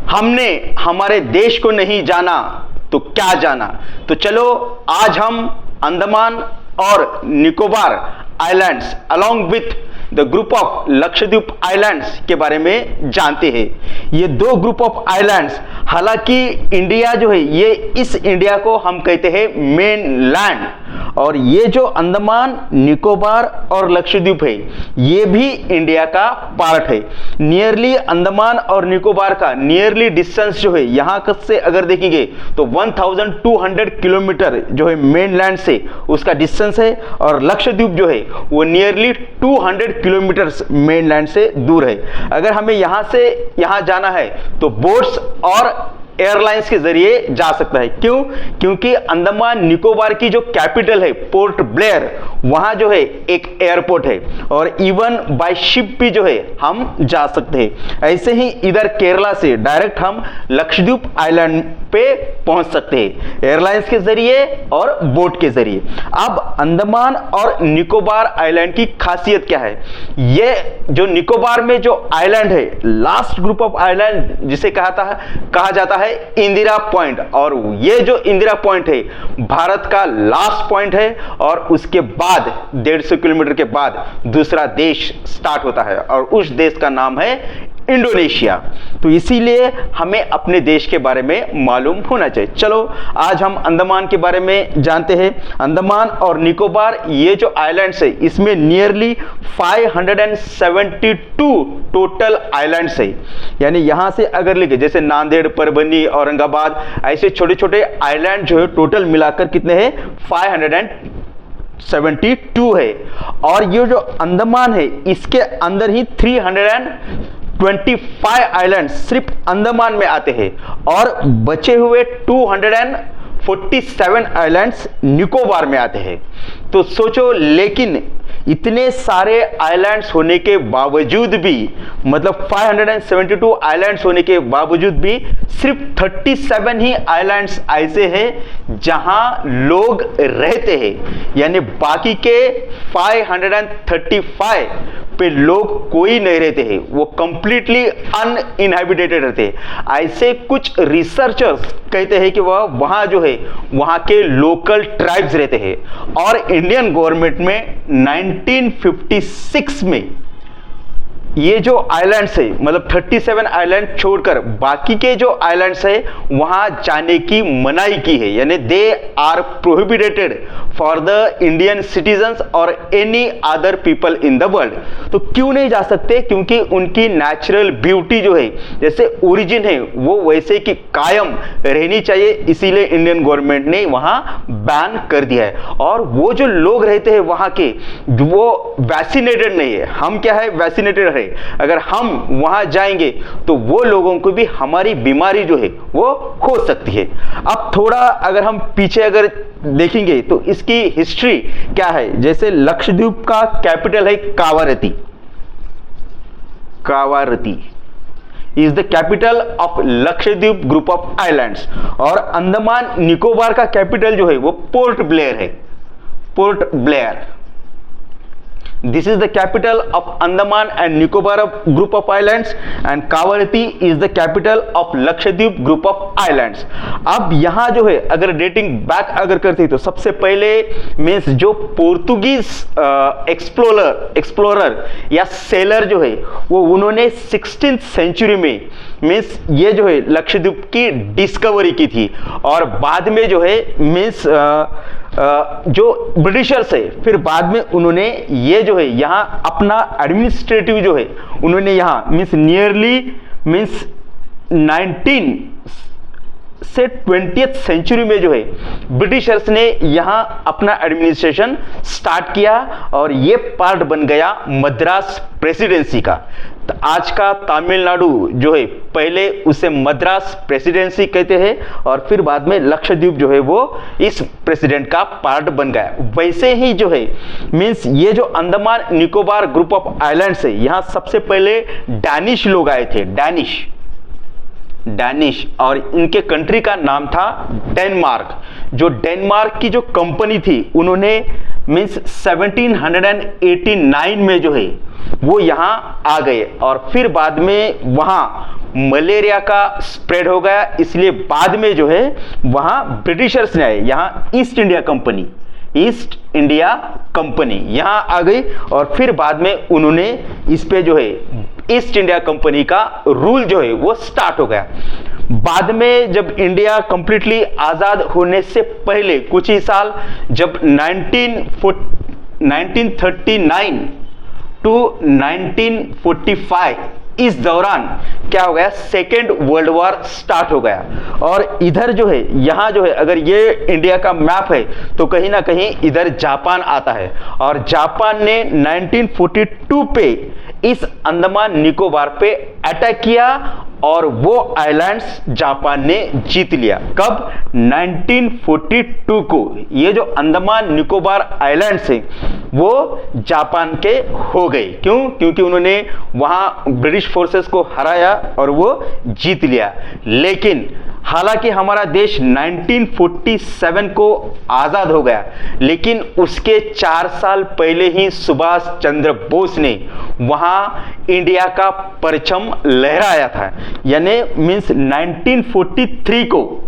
हमने हमारे देश को नहीं जाना तो क्या जाना। तो चलो आज हम अंडमान और Nicobar islands along with the group of Lakshadweep islands के बारे में जानते हैं। ये दो ग्रुप ऑफ आइलैंड्स, हालांकि इंडिया जो है ये इस इंडिया को हम कहते हैं मेन लैंड, और ये जो अंडमान निकोबार और लक्षद्वीप है ये भी इंडिया का पार्ट है। नियरली अंडमान और निकोबार का नियरली डिस्टेंस जो है यहाँ से अगर देखेंगे तो 1200 किलोमीटर जो है मेन लैंड से उसका डिस्टेंस है, और लक्षद्वीप जो है वो नियरली 200 किलोमीटर मेनलैंड से दूर है। अगर हमें यहां से यहां जाना है तो बोट्स और एयरलाइंस के जरिए जा सकता है। क्यों? क्योंकि अंडमान निकोबार की जो कैपिटल है पोर्ट ब्लेयर, वहां जो है एक एयरपोर्ट है, और इवन बाय शिप भी जो है हम जा सकते हैं। ऐसे ही इधर केरला से डायरेक्ट हम लक्षद्वीप आइलैंड पे पहुंच सकते हैं एयरलाइंस के जरिए और बोट के जरिए। अब अंडमान और निकोबार आइलैंड की खासियत क्या है? ये जो निकोबार में जो आइलैंड है, लास्ट ग्रुप ऑफ आइलैंड जिसे कहा जाता है इंदिरा पॉइंट, और ये जो इंदिरा पॉइंट है भारत का लास्ट पॉइंट है, और उसके बाद 150 किलोमीटर के बाद दूसरा देश स्टार्ट होता है, और उस देश का नाम है इंडोनेशिया। तो इसीलिए हमें अपने देश के बारे में मालूम होना चाहिए। चलो आज हम अंडमान के बारे में जानते हैं। अंडमान और निकोबार ये जो आइलैंड्स है इसमें नियरली 572 टोटल आइलैंड्स है। यानी यहां से अगर लेके जैसे नांदेड़, परभनी, औरंगाबाद, ऐसे छोटे छोटे आइलैंड जो है टोटल मिलाकर कितने हैं? 572 है। और ये जो अंडमान है इसके अंदर ही 325 आइलैंड सिर्फ अंडमान में आते हैं, और बचे हुए 247 आइलैंड्स निकोबार में आते हैं। तो सोचो, लेकिन इतने सारे आइलैंड्स होने के बावजूद भी, मतलब 572 आइलैंड्स होने के बावजूद भी सिर्फ 37 ही आइलैंड्स ऐसे हैं जहां लोग रहते हैं। यानी बाकी के 535 पे लोग कोई नहीं रहते हैं, वो कंप्लीटली अनइनहैबिटेटेड रहते हैं। ऐसे कुछ रिसर्चर्स कहते हैं कि वह वहां जो है वहां के लोकल ट्राइब्स रहते हैं। और इंडियन गवर्नमेंट में 1956 में ये जो आइलैंड्स है, मतलब 37 आइलैंड छोड़कर बाकी के जो आइलैंड्स है वहां जाने की मनाही की है। यानी they are prohibited for the Indian citizens और any other people in the world. तो क्यों नहीं जा सकते? क्योंकि उनकी नेचुरल ब्यूटी जो है, जैसे ओरिजिन है, वो वैसे की कायम रहनी चाहिए। इसीलिए इंडियन गवर्नमेंट ने वहां बैन कर दिया है। और वो जो लोग रहते हैं वहां के, वो वैक्सीनेटेड नहीं है। हम क्या है? वैक्सीनेटेड है। अगर हम वहां जाएंगे तो वो लोगों को भी हमारी बीमारी जो है वो हो सकती है। अब थोड़ा अगर हम पीछे अगर देखेंगे तो इसकी हिस्ट्री क्या है। जैसे लक्षद्वीप का कैपिटल है Kavaratti. Kavaratti is the capital of Lakshadweep group of islands. और अंडमान निकोबार का कैपिटल जो है वो पोर्ट ब्लेयर है। Port Blair, this is the capital of Andaman and Nicobar group of islands, and Kavaratti is the capital of Lakshadweep group of islands। अब यहाँ जो है अगर डेटिंग बैक अगर करते हैं तो सबसे पहले मीन्स जो पोर्तुगीज एक्सप्लोरर या सेलर जो है वो उन्होंने 16th सेंचुरी में मीन्स ये जो है लक्षद्वीप की डिस्कवरी की थी। और बाद में जो है मीन्स जो ब्रिटिशर्स है फिर बाद में उन्होंने ये जो है यहाँ अपना एडमिनिस्ट्रेटिव जो है उन्होंने यहाँ मीन्स नियरली मीन्स 19 से 20th सेंचुरी में जो है ब्रिटिशर्स ने यहाँ अपना एडमिनिस्ट्रेशन स्टार्ट किया, और ये पार्ट बन गया मद्रास प्रेसिडेंसी का। तो आज का तमिलनाडु जो है पहले उसे मद्रास प्रेसिडेंसी कहते हैं, और फिर बाद में लक्षद्वीप जो है वो इस प्रेसिडेंट का पार्ट बन गया। वैसे ही जो है मीन्स ये जो Andaman Nicobar group of islands है यहाँ सबसे पहले डैनिश लोग आए थे। डैनिश, और इनके कंट्री का नाम था डेनमार्क। जो डेनमार्क की जो कंपनी थी उन्होंने मीन्स 1789 में जो है वो यहाँ आ गए, और फिर बाद में वहाँ मलेरिया का स्प्रेड हो गया, इसलिए बाद में जो है वहाँ ब्रिटिशर्स ने आए, यहाँ ईस्ट इंडिया कंपनी यहाँ आ गई, और फिर बाद में उन्होंने इस पे जो है ईस्ट इंडिया कंपनी का रूल जो है वो स्टार्ट हो गया। बाद में जब इंडिया कंप्लीटली आजाद होने से पहले कुछ ही साल, जब 1939 टू 1945 इस दौरान क्या हो गया, सेकेंड वर्ल्ड वॉर स्टार्ट हो गया। और इधर जो है, यहाँ जो है, अगर ये इंडिया का मैप है तो कहीं ना कहीं इधर जापान आता है, और जापान ने 1942 पे इस अंडमान निकोबार पे अटैक किया, और वो आइलैंड्स जापान ने जीत लिया। कब? 1942 को ये जो अंडमान निकोबार आइलैंड्स हैं वो जापान के हो गए। क्यों? क्योंकि उन्होंने वहां ब्रिटिश फोर्सेस को हराया और वो जीत लिया। लेकिन हालांकि हमारा देश 1947 को आजाद हो गया, लेकिन उसके 4 साल पहले ही सुभाष चंद्र बोस ने वहां इंडिया का परचम लहराया था। यानी मीन्स 1943 को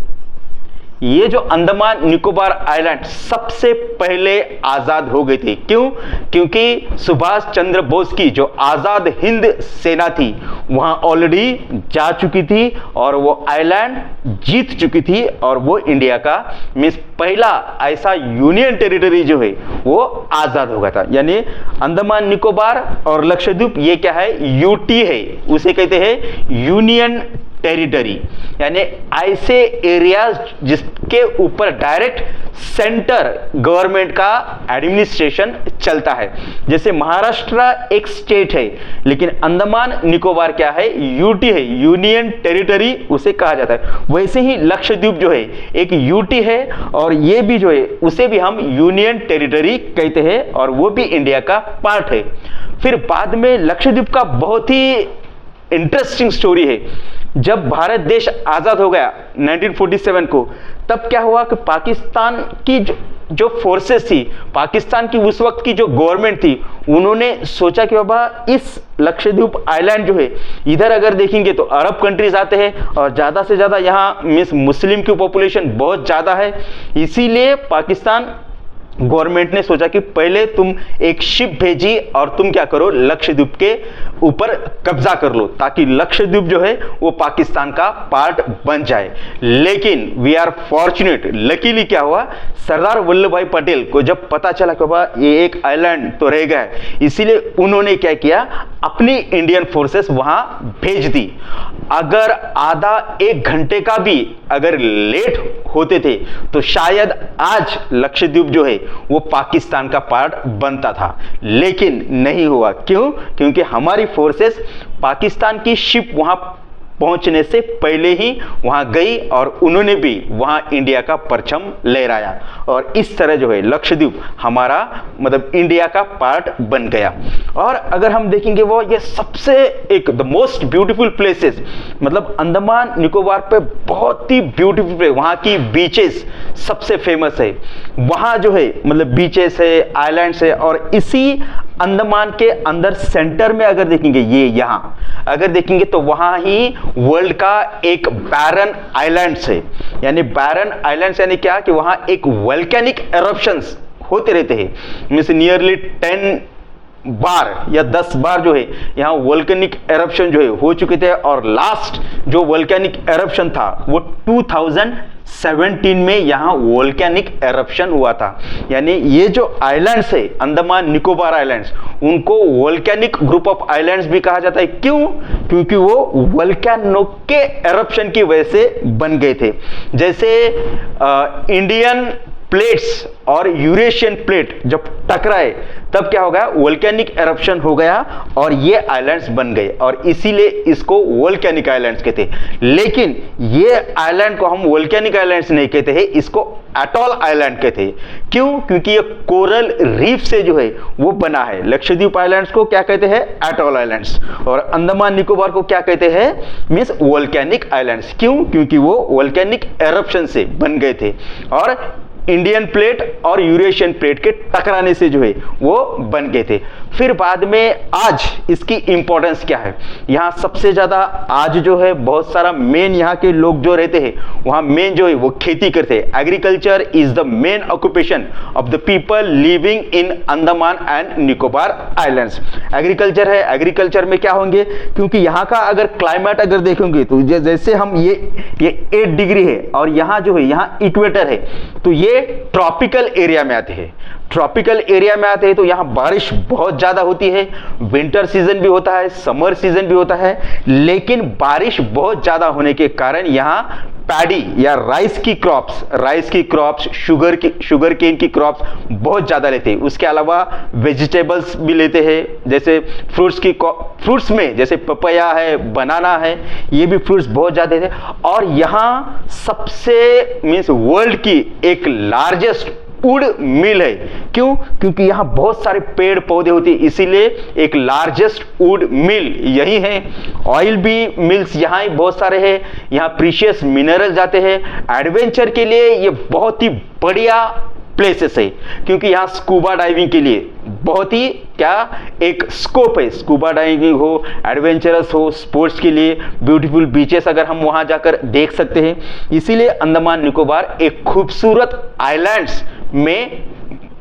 ये जो अंडमान निकोबार आइलैंड सबसे पहले आजाद हो गए थे। क्यों? क्योंकि सुभाष चंद्र बोस की जो आजाद हिंद सेना थी वहां ऑलरेडी जा चुकी थी, और वो आइलैंड जीत चुकी थी, और वो इंडिया का मीन्स पहला ऐसा यूनियन टेरिटरी जो है वो आजाद हो गया था। यानी अंडमान निकोबार और लक्षद्वीप ये क्या है, यूटी है, उसे कहते हैं यूनियन टेरिटरी, यानी ऐसे एरियाज जिसके ऊपर डायरेक्ट सेंटर गवर्नमेंट का एडमिनिस्ट्रेशन चलता है। जैसे महाराष्ट्र एक स्टेट है, लेकिन अंडमान निकोबार क्या है, यूटी है, यूनियन टेरिटरी उसे कहा जाता है। वैसे ही लक्षद्वीप जो है एक यूटी है, और ये भी जो है उसे भी हम यूनियन टेरिटरी कहते हैं, और वो भी इंडिया का पार्ट है। फिर बाद में लक्षद्वीप का बहुत ही इंटरेस्टिंग स्टोरी है। जब भारत देश आजाद हो गया 1947 को, तब क्या हुआ कि पाकिस्तान की जो फोर्सेस थी, पाकिस्तान की उस वक्त की जो गवर्नमेंट थी, उन्होंने सोचा कि बाबा इस लक्षद्वीप आइलैंड जो है, इधर अगर देखेंगे तो अरब कंट्रीज आते हैं, और ज़्यादा से ज़्यादा यहाँ मीन्स मुस्लिम की पॉपुलेशन बहुत ज़्यादा है। इसीलिए पाकिस्तान गवर्नमेंट ने सोचा कि पहले तुम एक शिप भेजी और तुम क्या करो, लक्षद्वीप के ऊपर कब्जा कर लो, ताकि लक्षद्वीप जो है वो पाकिस्तान का पार्ट बन जाए। लेकिन वी आर फॉर्चुनेट, लकीली क्या हुआ, सरदार वल्लभ भाई पटेल को जब पता चला कि बाबा ये एक आइलैंड तो रह गया, इसीलिए उन्होंने क्या किया, अपनी इंडियन फोर्सेस वहां भेज दी। अगर आधा 1 घंटे का भी अगर लेट होते थे तो शायद आज लक्षद्वीप जो है वो पाकिस्तान का पार्ट बनता था, लेकिन नहीं हुआ। क्यों? क्योंकि हमारी फोर्सेस पाकिस्तान की शिप वहां पहुंचने से पहले ही वहां गई, और उन्होंने भी वहां इंडिया का परचम लहराया, और इस तरह जो है लक्षद्वीप हमारा मतलब इंडिया का पार्ट बन गया। और अगर हम देखेंगे वो ये सबसे एक द मोस्ट ब्यूटीफुल प्लेसेस, मतलब अंडमान निकोबार पे बहुत ही ब्यूटीफुल प्लेस, वहां की बीचेस सबसे फेमस है। वहां जो है मतलब बीचेस है, आइलैंड्स है, और इसी अंडमान के अंदर सेंटर में अगर देखेंगे, ये यहाँ अगर देखेंगे तो वहां ही वर्ल्ड का एक बैरन आइलैंड्स है। यानी बैरन आइलैंड्स यानी क्या कि वहां एक वोल्केनिक एरप्शंस होते रहते हैं, मींस नियरली 10 बार या 10 बार जो है यहाँ वोल्केनिक एरप्शन जो है हो चुके थे, और लास्ट जो वोल्केनिक एरप्शन था वो 2017 में यहाँ वोल्केनिक एरप्शन हुआ था। यानी ये जो आइलैंड्स है अंडमान निकोबार आइलैंड्स, उनको वोल्केनिक ग्रुप ऑफ आइलैंड्स भी कहा जाता है। क्यों? क्योंकि वो वोल्केनो के एरप्शन की वजह से बन गए थे। जैसे इंडियन प्लेट्स और यूरेशियन प्लेट जब टकराए तब क्या हो गया, वोल्केनिक एरप्शन हो गया और ये आइलैंड्स बन गए और इसीलिए इसको वोल्केनिक आइलैंड्स कहते हैं। लेकिन ये आइलैंड को हम वोल्केनिक आइलैंड्स नहीं कहते हैं, इसको एटॉल आइलैंड कहते हैं। क्यों? क्योंकि ये कोरल रीफ से जो है वो बना है। लक्षद्वीप आइलैंड्स को क्या कहते हैं? Atoll islands. और अंडमान निकोबार को क्या कहते हैं? Means volcanic islands. क्यों? क्योंकि वो वोल्केनिक एरप्शन से बन गए थे और इंडियन प्लेट और यूरेशियन प्लेट के टकराने से जो है वो बन गए थे। फिर बाद में आज इसकी इंपॉर्टेंस क्या है, यहाँ सबसे ज्यादा आज जो है बहुत सारा मेन यहाँ के लोग जो रहते हैं वहाँ मेन जो है वो खेती करते हैं। Agriculture is the main occupation of the people living in Andaman and Nicobar islands. Agriculture है, एग्रीकल्चर में क्या होंगे, क्योंकि यहाँ का अगर क्लाइमेट अगर देखेंगे तो जैसे हम ये 8 डिग्री है और यहाँ जो है यहाँ इक्वेटर है, तो ये ट्रॉपिकल एरिया में आते हैं। ट्रॉपिकल एरिया में आते हैं तो यहाँ बारिश बहुत ज्यादा होती है, विंटर सीजन भी होता है, समर सीजन भी होता है, लेकिन बारिश बहुत ज्यादा होने के कारण यहाँ पैडी या राइस की क्रॉप्स, शुगर केन की क्रॉप्स बहुत ज्यादा लेते हैं। उसके अलावा वेजिटेबल्स भी लेते हैं, जैसे फ्रूट्स में जैसे पपाया है, बनाना है, ये भी फ्रूट्स बहुत ज्यादा लेते हैं। और यहाँ सबसे मीन्स वर्ल्ड की एक लार्जेस्ट वुड मिल है। क्यों? क्योंकि यहाँ बहुत सारे पेड़ पौधे होते हैं, इसीलिए एक लार्जेस्ट वुड मिल यही है। ऑयल भी मिल्स यहाँ ही बहुत सारे हैं। यहाँ प्रीशियस मिनरल जाते हैं। एडवेंचर के लिए ये बहुत ही बढ़िया प्लेसेस है, क्योंकि यहाँ स्कूबा डाइविंग के लिए बहुत ही क्या एक स्कोप है। स्कूबा डाइविंग हो, एडवेंचरस हो, स्पोर्ट्स के लिए ब्यूटीफुल बीचेस अगर हम वहां जाकर देख सकते हैं। इसीलिए अंडमान निकोबार एक खूबसूरत आइलैंड्स में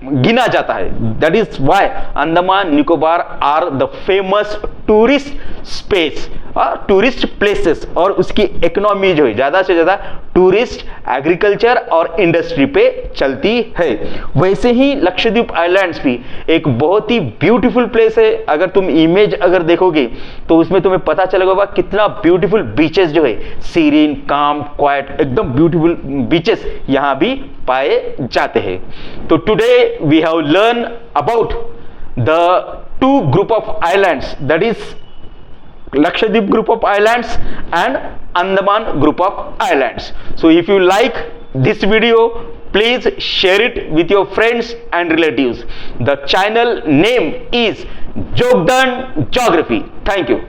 गिना जाता है। That is why Andaman Nicobar are the famous tourist space और टूरिस्ट प्लेसेस। और उसकी इकोनॉमी जो है ज्यादा से ज्यादा टूरिस्ट, एग्रीकल्चर और इंडस्ट्री पे चलती है। वैसे ही लक्षद्वीप आइलैंड्स भी एक बहुत ही ब्यूटीफुल प्लेस है। अगर तुम इमेज अगर देखोगे तो उसमें तुम्हें पता चलेगा कितना ब्यूटीफुल बीचेस जो है, सीरीन, काम, क्वाइट, एकदम ब्यूटीफुल बीचेस यहाँ भी पाए जाते हैं। तो today we have learned about the 2 group of islands, that is Lakshadweep group of islands and Andaman group of islands. So if you like this video, please share it with your friends and relatives. The channel name is Jogdan Geography. Thank you.